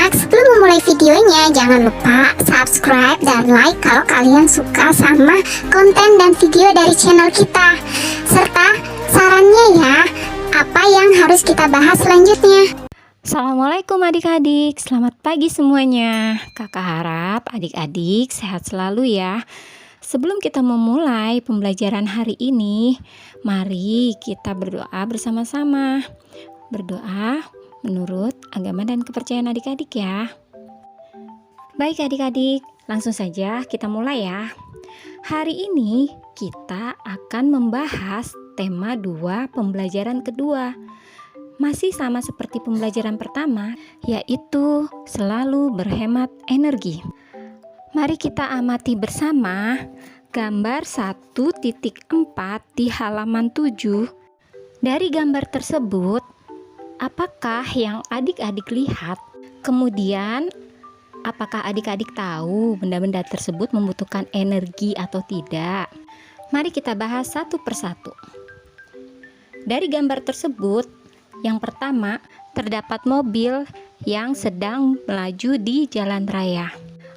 anak-anak, sebelum memulai videonya, jangan lupa subscribe dan like kalau kalian suka sama konten dan video dari channel kita. Serta sarannya ya, apa yang harus kita bahas selanjutnya. Assalamualaikum adik-adik, selamat pagi semuanya. Kakak harap adik-adik sehat selalu ya. Sebelum kita memulai pembelajaran hari ini, mari kita berdoa bersama-sama. Berdoa menurut agama dan kepercayaan adik-adik ya. Baik adik-adik, langsung saja kita mulai ya. Hari ini kita akan membahas tema 2 pembelajaran kedua. Masih sama seperti pembelajaran pertama, yaitu selalu berhemat energi. Mari kita amati bersama gambar 1.4 di halaman 7. Dari gambar tersebut, apakah yang adik-adik lihat? Kemudian, apakah adik-adik tahu benda-benda tersebut membutuhkan energi atau tidak? Mari kita bahas satu persatu. Dari gambar tersebut, yang pertama, terdapat mobil yang sedang melaju di jalan raya.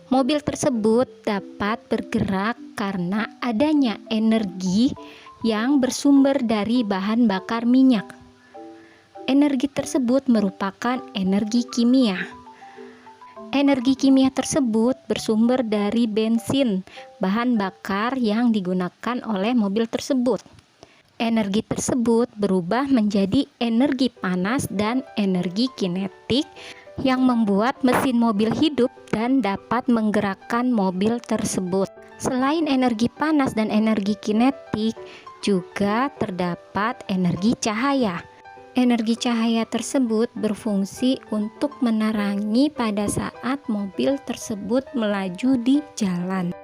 Mobil tersebut dapat bergerak karena adanya energi yang bersumber dari bahan bakar minyak. Energi tersebut merupakan energi kimia. Energi kimia tersebut bersumber dari bensin, bahan bakar yang digunakan oleh mobil tersebut. Energi tersebut berubah menjadi energi panas dan energi kinetik yang membuat mesin mobil hidup dan dapat menggerakkan mobil tersebut. Selain energi panas dan energi kinetik, juga terdapat energi cahaya. Energi cahaya tersebut berfungsi untuk menerangi pada saat mobil tersebut melaju di jalan.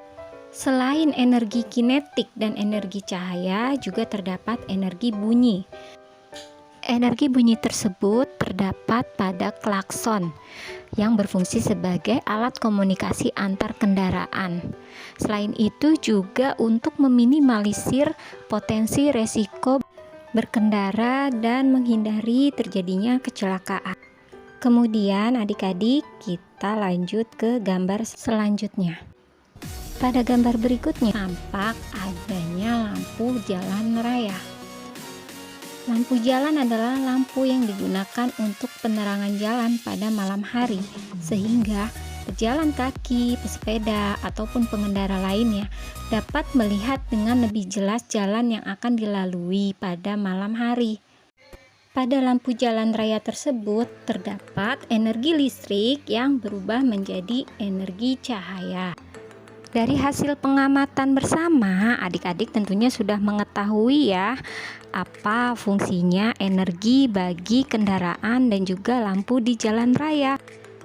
Selain energi kinetik dan energi cahaya, juga terdapat energi bunyi. Energi bunyi tersebut terdapat pada klakson yang berfungsi sebagai alat komunikasi antar kendaraan. Selain itu juga untuk meminimalisir potensi resiko berkendara dan menghindari terjadinya kecelakaan. Kemudian adik-adik kita lanjut ke gambar selanjutnya. Pada gambar berikutnya tampak adanya lampu jalan raya. Lampu jalan adalah lampu yang digunakan untuk penerangan jalan pada malam hari, sehingga pejalan kaki, pesepeda, ataupun pengendara lainnya dapat melihat dengan lebih jelas jalan yang akan dilalui pada malam hari. Pada lampu jalan raya tersebut terdapat energi listrik yang berubah menjadi energi cahaya. Dari hasil pengamatan bersama, adik-adik tentunya sudah mengetahui ya apa fungsinya energi bagi kendaraan dan juga lampu di jalan raya.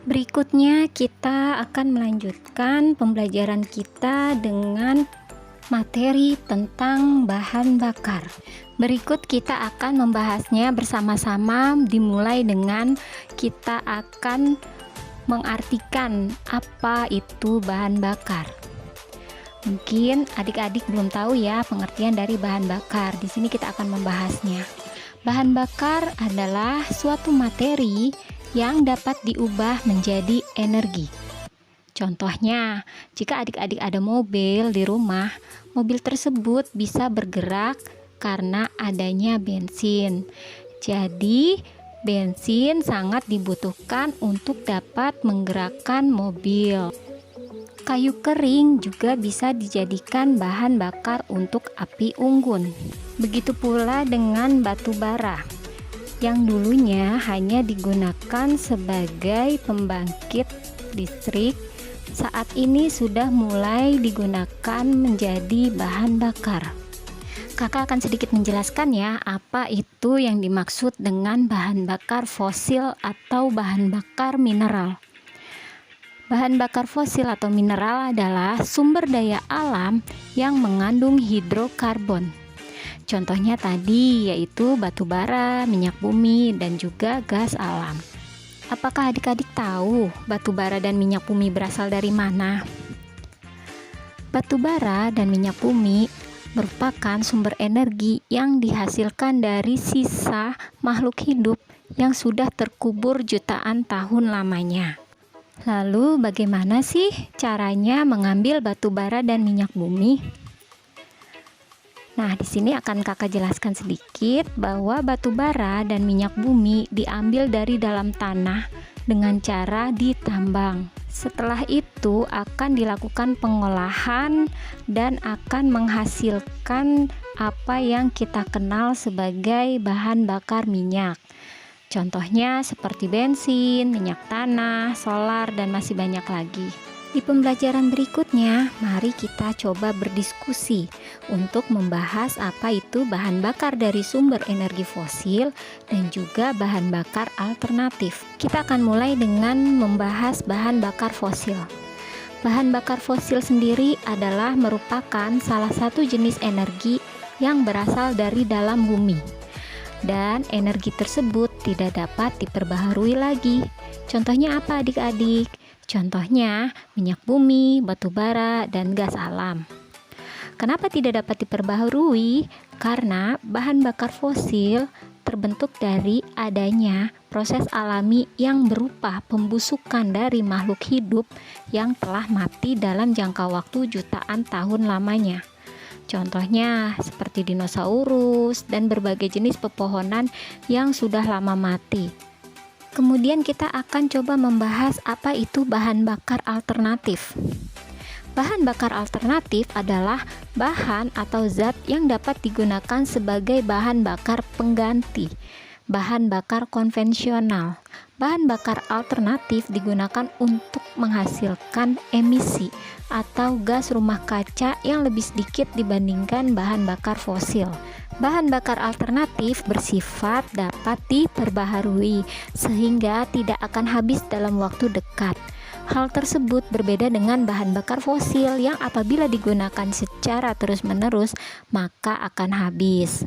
Berikutnya kita akan melanjutkan pembelajaran kita dengan materi tentang bahan bakar. Berikut kita akan membahasnya bersama-sama, dimulai dengan kita akan mengartikan apa itu bahan bakar. Mungkin adik-adik belum tahu ya pengertian dari bahan bakar. Di sini kita akan membahasnya. Bahan bakar adalah suatu materi yang dapat diubah menjadi energi. Contohnya, jika adik-adik ada mobil di rumah, mobil tersebut bisa bergerak karena adanya bensin. Jadi, bensin sangat dibutuhkan untuk dapat menggerakkan mobil. Kayu kering juga bisa dijadikan bahan bakar untuk api unggun. Begitu pula dengan batu bara, yang dulunya hanya digunakan sebagai pembangkit listrik, saat ini sudah mulai digunakan menjadi bahan bakar. Kakak akan sedikit menjelaskan ya apa itu yang dimaksud dengan bahan bakar fosil atau bahan bakar mineral. Bahan bakar fosil atau mineral adalah sumber daya alam yang mengandung hidrokarbon. Contohnya tadi yaitu batu bara, minyak bumi, dan juga gas alam. Apakah adik-adik tahu batu bara dan minyak bumi berasal dari mana? Batu bara dan minyak bumi merupakan sumber energi yang dihasilkan dari sisa makhluk hidup yang sudah terkubur jutaan tahun lamanya. Lalu bagaimana sih caranya mengambil batu bara dan minyak bumi? Nah, di sini akan kakak jelaskan sedikit bahwa batu bara dan minyak bumi diambil dari dalam tanah dengan cara ditambang. Setelah itu akan dilakukan pengolahan dan akan menghasilkan apa yang kita kenal sebagai bahan bakar minyak. Contohnya seperti bensin, minyak tanah, solar, dan masih banyak lagi. Di pembelajaran berikutnya, mari kita coba berdiskusi untuk membahas apa itu bahan bakar dari sumber energi fosil dan juga bahan bakar alternatif. Kita akan mulai dengan membahas bahan bakar fosil. Bahan bakar fosil sendiri adalah merupakan salah satu jenis energi yang berasal dari dalam bumi. Dan energi tersebut tidak dapat diperbaharui lagi. Contohnya apa adik-adik? Contohnya minyak bumi, batu bara, dan gas alam. Kenapa tidak dapat diperbaharui? Karena bahan bakar fosil terbentuk dari adanya proses alami yang berupa pembusukan dari makhluk hidup yang telah mati dalam jangka waktu jutaan tahun lamanya. Contohnya seperti dinosaurus dan berbagai jenis pepohonan yang sudah lama mati. Kemudian kita akan coba membahas apa itu bahan bakar alternatif. Bahan bakar alternatif adalah bahan atau zat yang dapat digunakan sebagai bahan bakar pengganti bahan bakar konvensional. Bahan bakar alternatif digunakan untuk menghasilkan emisi atau gas rumah kaca yang lebih sedikit dibandingkan bahan bakar fosil. Bahan bakar alternatif bersifat dapat diperbaharui sehingga tidak akan habis dalam waktu dekat. Hal tersebut berbeda dengan bahan bakar fosil yang apabila digunakan secara terus-menerus maka akan habis.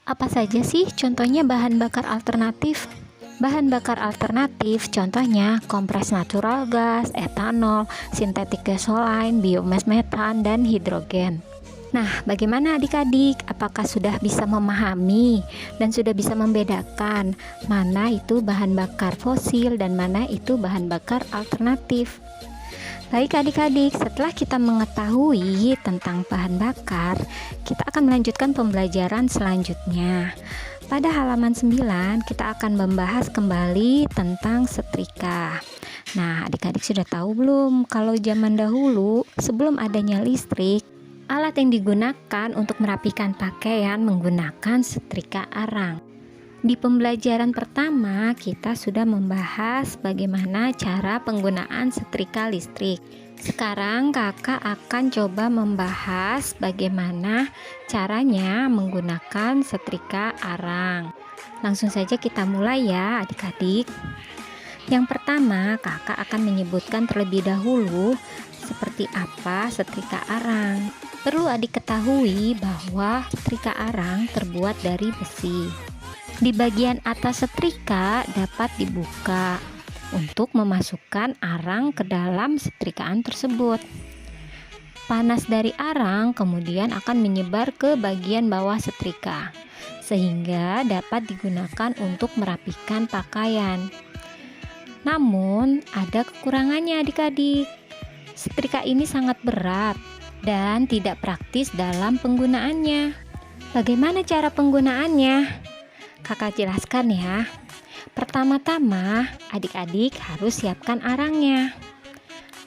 Apa saja sih contohnya bahan bakar alternatif? Bahan bakar alternatif contohnya kompres natural gas, etanol, sintetik gasoline, biomas metan, dan hidrogen. Nah, bagaimana adik-adik? Apakah sudah bisa memahami dan sudah bisa membedakan mana itu bahan bakar fosil dan mana itu bahan bakar alternatif? Baik adik-adik, setelah kita mengetahui tentang bahan bakar, kita akan melanjutkan pembelajaran selanjutnya. Pada halaman 9, kita akan membahas kembali tentang setrika. Nah, adik-adik sudah tahu belum kalau zaman dahulu sebelum adanya listrik, alat yang digunakan untuk merapikan pakaian menggunakan setrika arang. Di pembelajaran pertama, kita sudah membahas bagaimana cara penggunaan setrika listrik. Sekarang kakak akan coba membahas bagaimana caranya menggunakan setrika arang. Langsung saja kita mulai ya adik-adik. Yang pertama, kakak akan menyebutkan terlebih dahulu seperti apa setrika arang. Perlu adik ketahui bahwa setrika arang terbuat dari besi. Di bagian atas setrika dapat dibuka untuk memasukkan arang ke dalam setrikaan tersebut. Panas dari arang kemudian akan menyebar ke bagian bawah setrika, sehingga dapat digunakan untuk merapikan pakaian. Namun, ada kekurangannya adik-adik. Setrika ini sangat berat dan tidak praktis dalam penggunaannya. Bagaimana cara penggunaannya? Kakak jelaskan ya. Pertama-tama, adik-adik harus siapkan arangnya.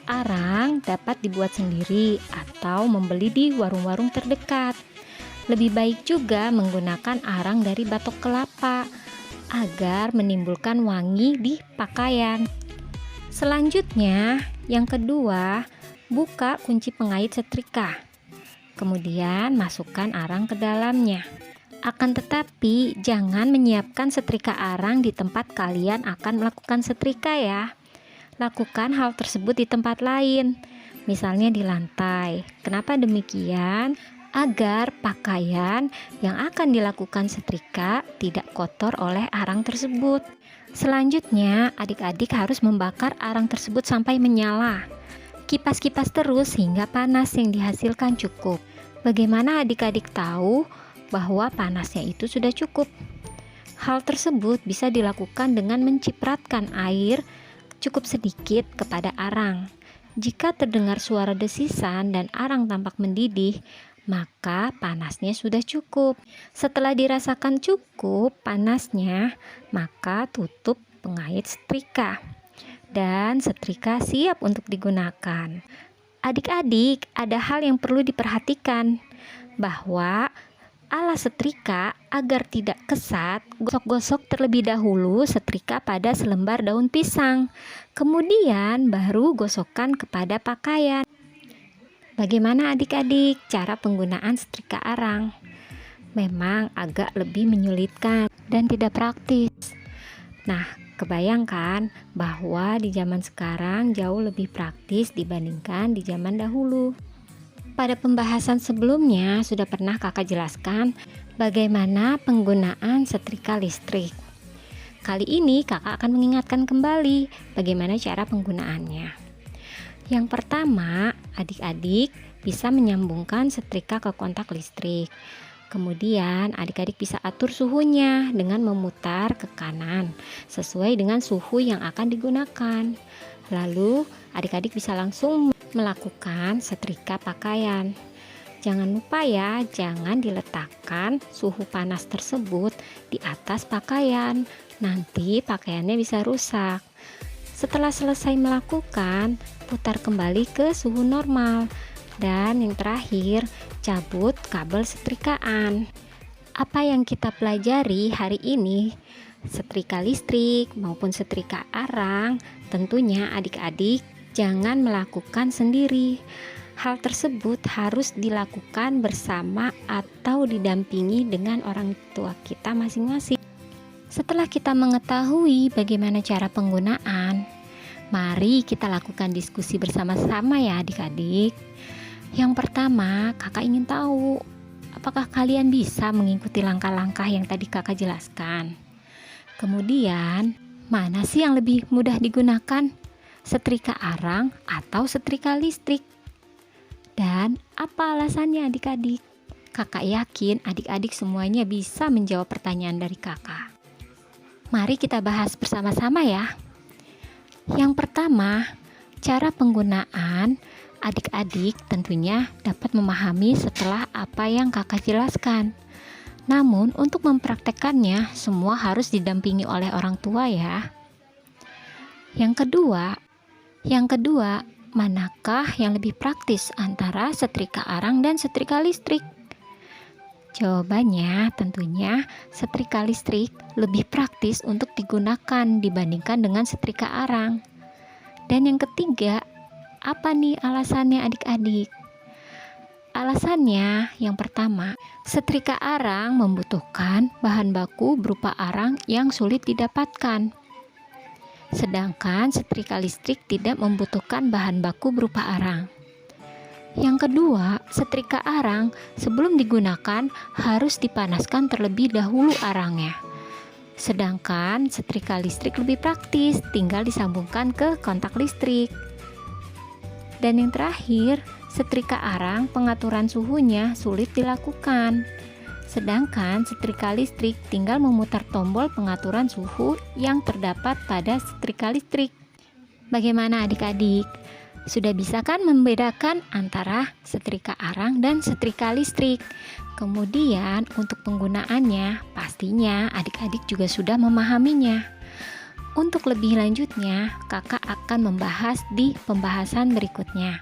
Arang dapat dibuat sendiri atau membeli di warung-warung terdekat. Lebih baik juga menggunakan arang dari batok kelapa agar menimbulkan wangi di pakaian. Selanjutnya, yang kedua, buka kunci pengait setrika. Kemudian masukkan arang ke dalamnya. Akan tetapi, jangan menyiapkan setrika arang di tempat kalian akan melakukan setrika ya. Lakukan hal tersebut di tempat lain, misalnya di lantai. Kenapa demikian? Agar pakaian yang akan dilakukan setrika tidak kotor oleh arang tersebut. Selanjutnya, adik-adik harus membakar arang tersebut sampai menyala. Kipas-kipas terus hingga panas yang dihasilkan cukup. Bagaimana adik-adik tahu bahwa panasnya itu sudah cukup? Hal tersebut bisa dilakukan dengan mencipratkan air cukup sedikit kepada arang. Jika terdengar suara desisan dan arang tampak mendidih, maka panasnya sudah cukup. Setelah dirasakan cukup panasnya, maka tutup pengait setrika. Dan setrika siap untuk digunakan. Adik-adik, ada hal yang perlu diperhatikan, bahwa alas setrika agar tidak kesat, gosok-gosok terlebih dahulu setrika pada selembar daun pisang. Kemudian baru gosokkan kepada pakaian. Bagaimana adik-adik cara penggunaan setrika arang? Memang agak lebih menyulitkan dan tidak praktis. Nah, kebayangkan bahwa di zaman sekarang jauh lebih praktis dibandingkan di zaman dahulu. Pada pembahasan sebelumnya sudah pernah kakak jelaskan bagaimana penggunaan setrika listrik. Kali ini kakak akan mengingatkan kembali bagaimana cara penggunaannya. Yang pertama, adik-adik bisa menyambungkan setrika ke kontak listrik. Kemudian adik-adik bisa atur suhunya dengan memutar ke kanan sesuai dengan suhu yang akan digunakan. Lalu adik-adik bisa langsung melakukan setrika pakaian. Jangan lupa ya, jangan diletakkan suhu panas tersebut di atas pakaian. Nanti pakaiannya bisa rusak. Setelah selesai melakukan, putar kembali ke suhu normal. Dan yang terakhir, cabut kabel setrikaan. Apa yang kita pelajari hari ini, setrika listrik maupun setrika arang, tentunya adik-adik jangan melakukan sendiri. Hal tersebut harus dilakukan bersama atau didampingi dengan orang tua kita masing-masing. Setelah kita mengetahui bagaimana cara penggunaan, mari kita lakukan diskusi bersama-sama ya adik-adik. Yang pertama, kakak ingin tahu, apakah kalian bisa mengikuti langkah-langkah yang tadi kakak jelaskan? Kemudian, mana sih yang lebih mudah digunakan? Setrika arang atau setrika listrik? Dan apa alasannya adik-adik? Kakak yakin adik-adik semuanya bisa menjawab pertanyaan dari kakak. Mari kita bahas bersama-sama ya. Yang pertama, cara penggunaan. Adik-adik tentunya dapat memahami setelah apa yang kakak jelaskan. Namun untuk mempraktekannya semua harus didampingi oleh orang tua ya. Yang kedua, manakah yang lebih praktis antara setrika arang dan setrika listrik? Jawabannya tentunya setrika listrik lebih praktis untuk digunakan dibandingkan dengan setrika arang. Dan yang ketiga, apa nih alasannya adik-adik? Alasannya yang pertama, setrika arang membutuhkan bahan baku berupa arang yang sulit didapatkan. Sedangkan setrika listrik tidak membutuhkan bahan baku berupa arang. Yang kedua, setrika arang sebelum digunakan harus dipanaskan terlebih dahulu arangnya. Sedangkan setrika listrik lebih praktis, tinggal disambungkan ke kontak listrik. Dan yang terakhir, setrika arang pengaturan suhunya sulit dilakukan. Sedangkan setrika listrik tinggal memutar tombol pengaturan suhu yang terdapat pada setrika listrik. Bagaimana adik-adik? Sudah bisa kan membedakan antara setrika arang dan setrika listrik? Kemudian untuk penggunaannya pastinya adik-adik juga sudah memahaminya. Untuk lebih lanjutnya, kakak akan membahas di pembahasan berikutnya.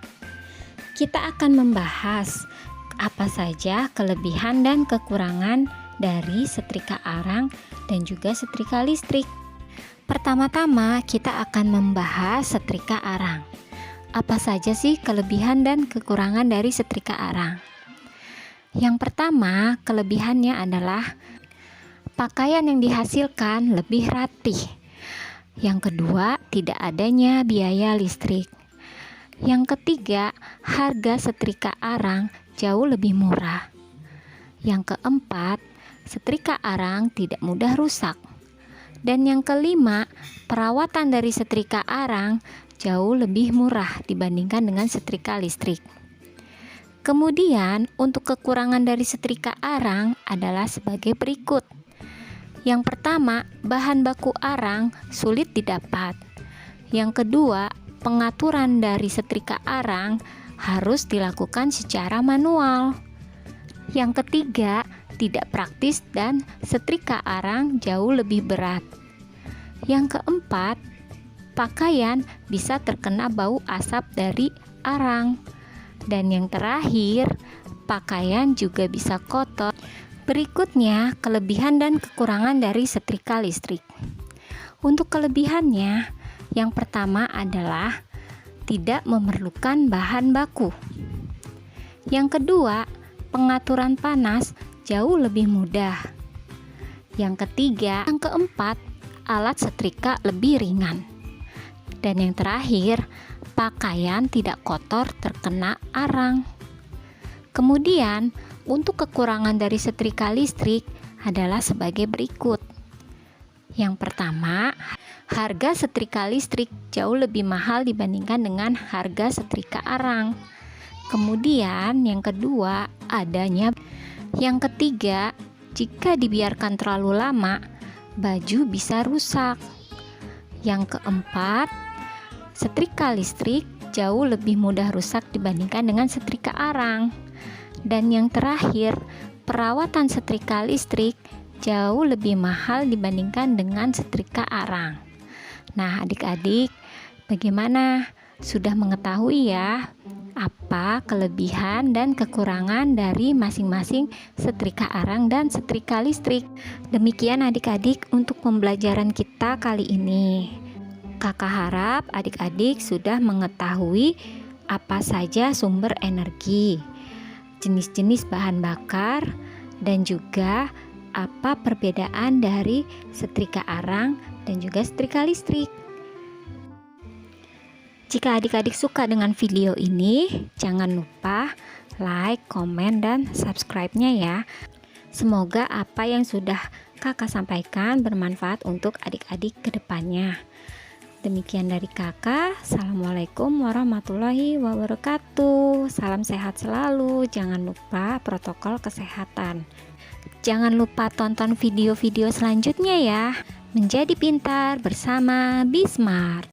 Kita akan membahas apa saja kelebihan dan kekurangan dari setrika arang dan juga setrika listrik. Pertama-tama, kita akan membahas setrika arang. Apa saja sih kelebihan dan kekurangan dari setrika arang? Yang pertama, kelebihannya adalah pakaian yang dihasilkan lebih rapih. Yang kedua, tidak adanya biaya listrik. Yang ketiga, harga setrika arang jauh lebih murah. Yang keempat, setrika arang tidak mudah rusak. Dan yang kelima, perawatan dari setrika arang jauh lebih murah dibandingkan dengan setrika listrik. Kemudian, untuk kekurangan dari setrika arang adalah sebagai berikut. Yang pertama, bahan baku arang sulit didapat. Yang kedua, pengaturan dari setrika arang harus dilakukan secara manual. Yang ketiga, tidak praktis dan setrika arang jauh lebih berat. Yang keempat, pakaian bisa terkena bau asap dari arang. Dan yang terakhir, pakaian juga bisa kotor. Berikutnya, kelebihan dan kekurangan dari setrika listrik. Untuk kelebihannya, yang pertama adalah tidak memerlukan bahan baku. Yang kedua, pengaturan panas jauh lebih mudah. Yang ketiga, yang keempat, alat setrika lebih ringan. Dan yang terakhir, pakaian tidak kotor terkena arang. Kemudian, untuk kekurangan dari setrika listrik adalah sebagai berikut. Yang pertama, harga setrika listrik jauh lebih mahal dibandingkan dengan harga setrika arang. Kemudian, yang kedua, adanya. Yang ketiga, jika dibiarkan terlalu lama, baju bisa rusak. Yang keempat, setrika listrik jauh lebih mudah rusak dibandingkan dengan setrika arang. Dan yang terakhir, perawatan setrika listrik jauh lebih mahal dibandingkan dengan setrika arang. Nah, adik-adik, bagaimana? Sudah mengetahui ya apa kelebihan dan kekurangan dari masing-masing setrika arang dan setrika listrik. Demikian adik-adik untuk pembelajaran kita kali ini. Kakak harap adik-adik sudah mengetahui apa saja sumber energi, jenis-jenis bahan bakar, dan juga apa perbedaan dari setrika arang dan juga setrika listrik. Jika adik-adik suka dengan video ini, jangan lupa like, komen, dan subscribe-nya ya. Semoga apa yang sudah kakak sampaikan bermanfaat untuk adik-adik ke depannya. Demikian dari kakak. Assalamualaikum warahmatullahi wabarakatuh. Salam sehat selalu. Jangan lupa protokol kesehatan. Jangan lupa tonton video-video selanjutnya ya. Menjadi pintar bersama Bismart.